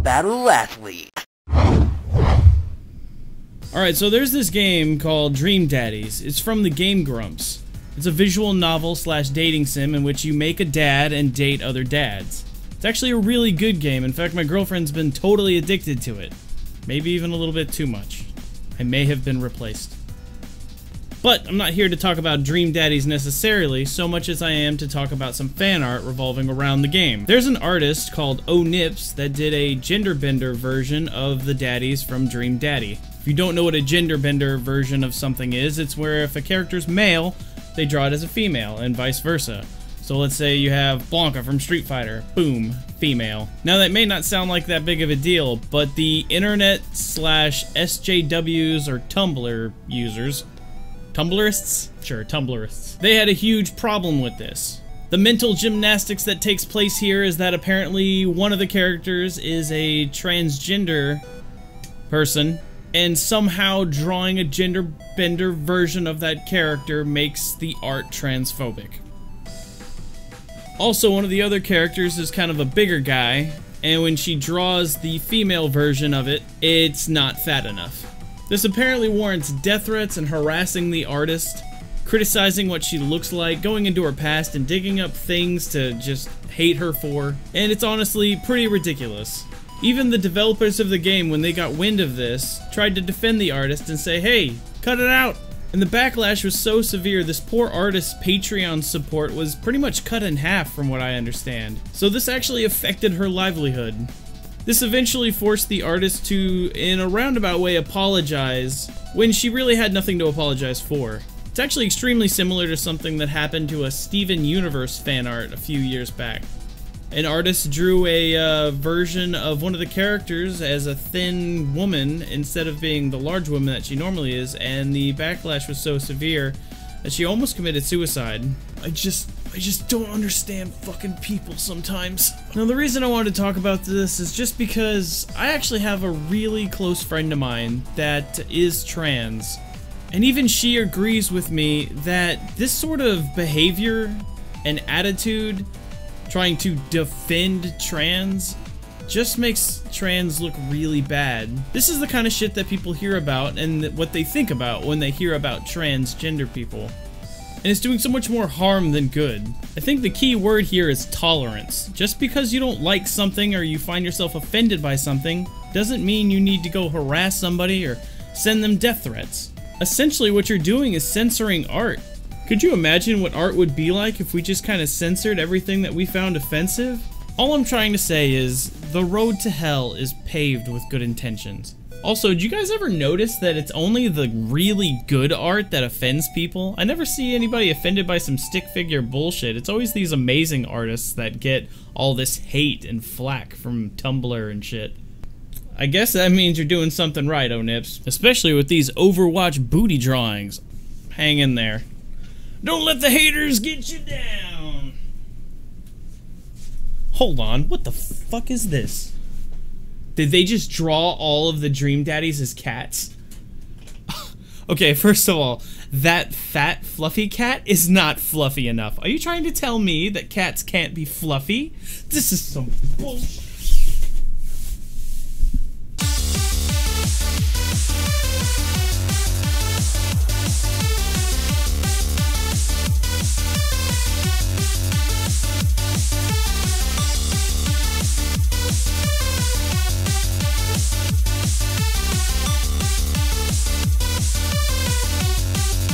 Battle Athlete. Alright, so there's this game called Dream Daddies. It's from the Game Grumps. It's a visual novel slash dating sim in which you make a dad and date other dads. It's actually a really good game. In fact, my girlfriend's been totally addicted to it. Maybe even a little bit too much. I may have been replaced. But I'm not here to talk about Dream Daddies necessarily, so much as I am to talk about some fan art revolving around the game. There's an artist called O'Nips that did a gender bender version of the daddies from Dream Daddy. If you don't know what a gender bender version of something is, it's where if a character's male, they draw it as a female, and vice versa. So let's say you have Blanca from Street Fighter. Boom, female. Now that may not sound like that big of a deal, but the internet slash SJWs or Tumblr users, Tumblrists? Sure, Tumblrists. They had a huge problem with this. The mental gymnastics that takes place here is that apparently one of the characters is a transgender person, and somehow drawing a gender bender version of that character makes the art transphobic. Also, one of the other characters is kind of a bigger guy, and when she draws the female version of it, it's not fat enough. This apparently warrants death threats and harassing the artist, criticizing what she looks like, going into her past and digging up things to just hate her for, and it's honestly pretty ridiculous. Even the developers of the game, when they got wind of this, tried to defend the artist and say, hey, cut it out! And the backlash was so severe, this poor artist's Patreon support was pretty much cut in half from what I understand. So this actually affected her livelihood. This eventually forced the artist to, in a roundabout way, apologize when she really had nothing to apologize for. It's actually extremely similar to something that happened to a Steven Universe fan art a few years back. An artist drew a version of one of the characters as a thin woman instead of being the large woman that she normally is, and the backlash was so severe that she almost committed suicide. I just don't understand fucking people sometimes. Now, the reason I wanted to talk about this is just because I actually have a really close friend of mine that is trans, and even she agrees with me that this sort of behavior and attitude trying to defend trans just makes trans look really bad. This is the kind of shit that people hear about and what they think about when they hear about transgender people. And it's doing so much more harm than good. I think the key word here is tolerance. Just because you don't like something or you find yourself offended by something doesn't mean you need to go harass somebody or send them death threats. Essentially what you're doing is censoring art. Could you imagine what art would be like if we just kind of censored everything that we found offensive? All I'm trying to say is, the road to hell is paved with good intentions. Also, did you guys ever notice that it's only the really good art that offends people? I never see anybody offended by some stick figure bullshit. It's always these amazing artists that get all this hate and flack from Tumblr and shit. I guess that means you're doing something right, O'Nips. Especially with these Overwatch booty drawings. Hang in there. Don't let the haters get you down! Hold on, what the fuck is this? Did they just draw all of the Dream Daddies as cats? Okay, first of all, that fat, fluffy cat is not fluffy enough. Are you trying to tell me that cats can't be fluffy? This is some bullshit.